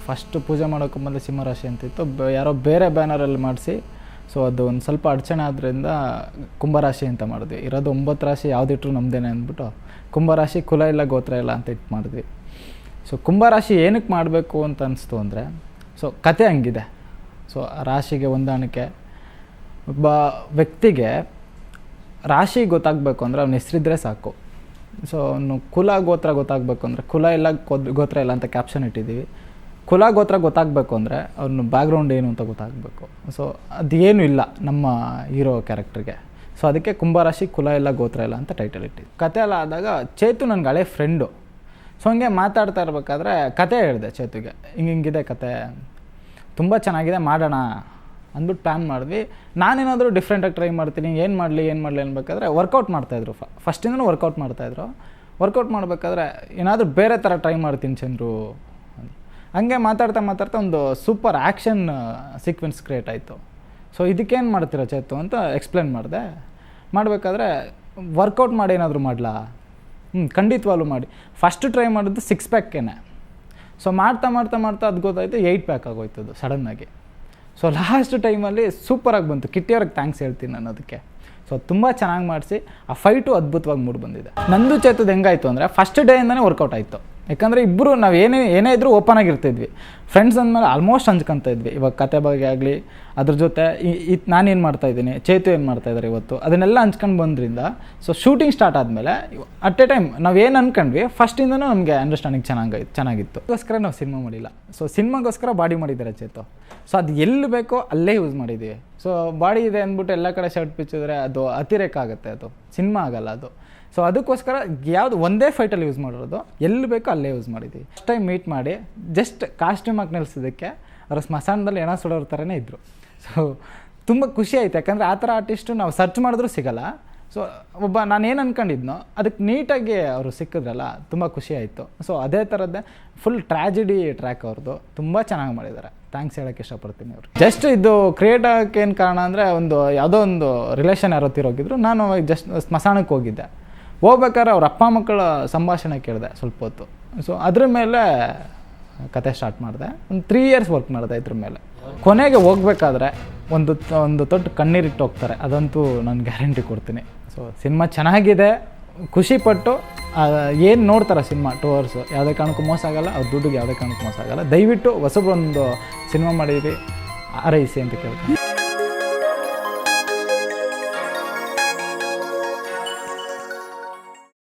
First ಪೂಜೆ ಮಾಡೋಕ್ಕೆ ಮೊದಲು ಸಿಂಹರಾಶಿ ಅಂತಿತ್ತು, ಯಾರೋ ಬೇರೆ ಬ್ಯಾನರಲ್ಲಿ ಮಾಡಿಸಿ, ಸೊ ಅದು ಒಂದು ಸ್ವಲ್ಪ ಅಡಚಣೆ ಆದ್ದರಿಂದ ಕುಂಭರಾಶಿ ಅಂತ ಮಾಡಿದ್ವಿ. ಇರೋದು 9 ರಾಶಿ ಯಾವುದಿಟ್ರು ನಮ್ಮದೇನೆ ಅಂದ್ಬಿಟ್ಟು ಕುಂಭರಾಶಿ ಕುಲ ಇಲ್ಲ ಗೋತ್ರ ಇಲ್ಲ ಅಂತ ಇಟ್ಟು ಮಾಡಿದ್ವಿ. ಸೊ ಕುಂಭರಾಶಿ ಏನಕ್ಕೆ ಮಾಡಬೇಕು ಅಂತ ಅನಿಸ್ತು ಅಂದರೆ, ಸೊ ಕತೆ ಹಂಗಿದೆ. ಸೊ ರಾಶಿಗೆ ಹೊಂದಾಣಿಕೆ, ಒಬ್ಬ ವ್ಯಕ್ತಿಗೆ ರಾಶಿ ಗೊತ್ತಾಗಬೇಕು ಅಂದರೆ ಅವ್ನ ಹೆಸರಿದ್ರೆ ಸಾಕು. ಸೊ ಅವನು ಕುಲ ಗೋತ್ರ ಗೊತ್ತಾಗಬೇಕು ಅಂದರೆ, ಕುಲ ಇಲ್ಲ ಗೋತ್ರ ಇಲ್ಲ ಅಂತ ಕ್ಯಾಪ್ಷನ್ ಇಟ್ಟಿದ್ದೀವಿ. ಕುಲ ಗೋತ್ರ ಗೊತ್ತಾಗಬೇಕು ಅಂದರೆ ಅವ್ನ ಬ್ಯಾಕ್ಗ್ರೌಂಡ್ ಏನು ಅಂತ ಗೊತ್ತಾಗಬೇಕು. ಸೊ ಅದೇನು ಇಲ್ಲ ನಮ್ಮ ಹೀರೋ ಕ್ಯಾರೆಕ್ಟರ್ಗೆ. ಸೊ ಅದಕ್ಕೆ ಕುಂಭರಾಶಿ ಕುಲ ಇಲ್ಲ ಗೋತ್ರ ಇಲ್ಲ ಅಂತ ಟೈಟಲ್ ಇಟ್ಟಿದ್ವಿ. ಕತೆ ಎಲ್ಲ ಆದಾಗ ಚೇತು ನನಗೆ ಹಳೆ ಫ್ರೆಂಡು. ಸೊ ಹಂಗೆ ಮಾತಾಡ್ತಾ ಇರಬೇಕಾದ್ರೆ ಕತೆ ಹೇಳಿದೆ ಚೇತುಗೆ, ಹಿಂಗಿದೆ ಕತೆ, ತುಂಬ ಚೆನ್ನಾಗಿದೆ, ಮಾಡೋಣ ಅಂದ್ಬಿಟ್ಟು ಪ್ಲ್ಯಾನ್ ಮಾಡಿದ್ವಿ. ನಾನೇನಾದರೂ ಡಿಫ್ರೆಂಟಾಗಿ ಟ್ರೈ ಮಾಡ್ತೀನಿ, ಏನು ಮಾಡಲಿ ಅನ್ಬೇಕಾದ್ರೆ ವರ್ಕೌಟ್ ಮಾಡ್ತಾಯಿದ್ರು. ಫಸ್ಟಿಂದನೂ ವರ್ಕೌಟ್ ಮಾಡ್ತಾಯಿದ್ರು. ವರ್ಕೌಟ್ ಮಾಡಬೇಕಾದ್ರೆ ಏನಾದರೂ ಬೇರೆ ಥರ ಟ್ರೈ ಮಾಡ್ತೀನಿ ಚಂದ್ರು. ಹಂಗೆ ಮಾತಾಡ್ತಾ ಒಂದು ಸೂಪರ್ ಆ್ಯಕ್ಷನ್ ಸೀಕ್ವೆನ್ಸ್ ಕ್ರಿಯೇಟ್ ಆಯಿತು. ಸೊ ಇದಕ್ಕೇನು ಮಾಡ್ತೀರಾ ಚೇತು ಅಂತ ಎಕ್ಸ್ಪ್ಲೇನ್ ಮಾಡಿದೆ. ಮಾಡಬೇಕಾದ್ರೆ ವರ್ಕೌಟ್ ಮಾಡಿ ಏನಾದರೂ ಮಾಡಲಾ? ಖಂಡಿತವಾಗ್ಲೂ ಮಾಡಿ. ಫಸ್ಟ್ ಟ್ರೈ ಮಾಡಿದ್ದು 6 ಪ್ಯಾಕೇನೆ. ಸೊ ಮಾಡ್ತಾ ಅದು ಗೊತ್ತಾಯಿತು 8 ಪ್ಯಾಕ್ ಆಗೋಯ್ತು ಅದು ಸಡನ್ನಾಗಿ. ಸೊ ಲಾಸ್ಟ್ ಟೈಮಲ್ಲಿ ಸೂಪರಾಗಿ ಬಂತು. ಕಿಟ್ಟಿಯವ್ರಿಗೆ ಥ್ಯಾಂಕ್ಸ್ ಹೇಳ್ತೀನಿ ನಾನು ಅದಕ್ಕೆ. ಸೊ ತುಂಬ ಚೆನ್ನಾಗಿ ಮಾಡಿಸಿ ಆ ಫೈಟು ಅದ್ಭುತವಾಗಿ ಮೂಡಿ ಬಂದಿದೆ. ನಂದು ಚೇತುದು ಹೆಂಗಾಯಿತು ಅಂದರೆ ಫಸ್ಟ್ ಡೇಯಿಂದನೇ ವರ್ಕೌಟ್ ಆಯಿತು. ಯಾಕಂದರೆ ಇಬ್ಬರು ನಾವು ಏನೇ ಇದ್ರೂ ಓಪನ್ ಆಗಿರ್ತಿದ್ವಿ. ಫ್ರೆಂಡ್ಸ್ ಅಂದಮೇಲೆ ಆಲ್ಮೋಸ್ಟ್ ಹಂಚ್ಕೊತ ಇದ್ವಿ. ಇವಾಗ ಕತೆ ಬಗ್ಗೆ ಆಗಲಿ, ಅದ್ರ ಜೊತೆ ನಾನೇನು ಮಾಡ್ತಾಯಿದ್ದೀನಿ, ಚೇತು ಏನು ಮಾಡ್ತಾಯಿದ್ದಾರೆ ಇವತ್ತು, ಅದನ್ನೆಲ್ಲ ಹಂಚ್ಕೊಂಡು ಬಂದ್ರಿಂದ ಸೊ ಶೂಟಿಂಗ್ ಸ್ಟಾರ್ಟ್ ಆದಮೇಲೆ ಅಟ್ ಎ ಟೈಮ್ ನಾವು ಏನು ಅಂದ್ಕೊಂಡ್ವಿ ಫಸ್ಟಿಂದನೂ ನಮಗೆ ಅಂಡರ್ಸ್ಟ್ಯಾಂಡಿಂಗ್ ಚೆನ್ನಾಗಿತ್ತು. ಅದಕ್ಕೋಸ್ಕರ ನಾವು ಸಿನಿಮಾ ಮಾಡಿಲ್ಲ. ಸೊ ಸಿನಿಮಾಗೋಸ್ಕರ ಬಾಡಿ ಮಾಡಿದ್ದಾರೆ ಚೇತು. ಸೊ ಅದು ಎಲ್ಲಿ ಬೇಕೋ ಅಲ್ಲೇ ಯೂಸ್ ಮಾಡಿದ್ದೀವಿ. ಸೊ ಬಾಡಿ ಇದೆ ಅಂದ್ಬಿಟ್ಟು ಎಲ್ಲ ಕಡೆ ಶರ್ಟ್ ಬಿಚ್ಚಿದ್ರೆ ಅದು ಅತಿರೇಕ ಆಗುತ್ತೆ, ಅದು ಸಿನಿಮಾ ಆಗಲ್ಲ ಅದು. ಸೊ ಅದಕ್ಕೋಸ್ಕರ ಯಾವುದು ಒಂದೇ ಫೈಟಲ್ಲಿ ಯೂಸ್ ಮಾಡಿರೋದು, ಎಲ್ಲಿ ಬೇಕೋ ಅಲ್ಲೇ ಯೂಸ್ ಮಾಡಿದ್ದೀವಿ. ಫಸ್ಟ್ ಟೈಮ್ ಮೀಟ್ ಮಾಡಿ ಜಸ್ಟ್ ಕಾಸ್ಟ್ಯೂಮ್ ಹಾಕಿ ನಿಲ್ಸೋದಕ್ಕೆ ಅವರು ಸ್ಮಶಾನದಲ್ಲಿ ಹೆಣ ಸುಡೋರ ಥರನೇ ಇದ್ದರು. ಸೊ ತುಂಬ ಖುಷಿ ಆಯಿತು. ಯಾಕಂದರೆ ಆ ಥರ ಆರ್ಟಿಸ್ಟು ನಾವು ಸರ್ಚ್ ಮಾಡಿದ್ರೂ ಸಿಗೋಲ್ಲ. ಸೊ ನಾನೇನು ಅಂದ್ಕೊಂಡಿದ್ನೋ ಅದಕ್ಕೆ ನೀಟಾಗಿ ಅವರು ಸಿಕ್ಕಿದ್ರಲ್ಲ, ತುಂಬ ಖುಷಿ ಆಯಿತು. ಸೊ ಅದೇ ಥರದ್ದೇ ಫುಲ್ ಟ್ರ್ಯಾಜಿಡಿ ಟ್ರ್ಯಾಕ್ ಅವ್ರದ್ದು, ತುಂಬ ಚೆನ್ನಾಗಿ ಮಾಡಿದ್ದಾರೆ. ಥ್ಯಾಂಕ್ಸ್ ಹೇಳೋಕ್ಕೆ ಇಷ್ಟಪಡ್ತೀನಿ ಅವ್ರಿಗೆ. ಜಸ್ಟ್ ಇದು ಕ್ರಿಯೇಟ್ ಆಗೋಕ್ಕೆ ಏನು ಕಾರಣ ಅಂದರೆ, ಯಾವುದೋ ಒಂದು ರಿಲೇಷನ್ ಯಾರೋ ತೀರೋಗಿದ್ರು, ನಾನು ಜಸ್ಟ್ ಸ್ಮಶಾನಕ್ಕೆ ಹೋಗಿದ್ದೆ. ಹೋಗ್ಬೇಕಾದ್ರೆ ಅವ್ರ ಅಪ್ಪ ಮಕ್ಕಳ ಸಂಭಾಷಣೆ ಕೇಳಿದೆ ಸ್ವಲ್ಪ ಹೊತ್ತು. ಸೊ ಅದ್ರ ಮೇಲೆ ಕತೆ ಸ್ಟಾರ್ಟ್ ಮಾಡಿದೆ. ಒಂದು 3 ಇಯರ್ಸ್ ವರ್ಕ್ ಮಾಡಿದೆ ಇದ್ರ ಮೇಲೆ. ಕೊನೆಗೆ ಹೋಗ್ಬೇಕಾದ್ರೆ ಒಂದು ತೊಟ್ಟು ಕಣ್ಣೀರಿಟ್ಟು ಹೋಗ್ತಾರೆ, ಅದಂತೂ ನಾನು ಗ್ಯಾರಂಟಿ ಕೊಡ್ತೀನಿ. ಸೊ ಸಿನಿಮಾ ಚೆನ್ನಾಗಿದೆ, ಖುಷಿಪಟ್ಟು ಏನು ನೋಡ್ತಾರೆ ಸಿನಿಮಾ 2 hours ಯಾವುದೇ ಕಾರಣಕ್ಕೂ ಮೋಸ ಆಗೋಲ್ಲ, ಅವ್ರ ದುಡ್ಡಿಗೆ ಯಾವುದೇ ಕಾರಣಕ್ಕೂ ಮೋಸ ಆಗೋಲ್ಲ. ದಯವಿಟ್ಟು ಹೊಸಬರೊಂದು ಸಿನಿಮಾ ಮಾಡಿದ್ವಿ, ಆರೈಸಿ ಅಂತ ಕೇಳ್ತೀನಿ.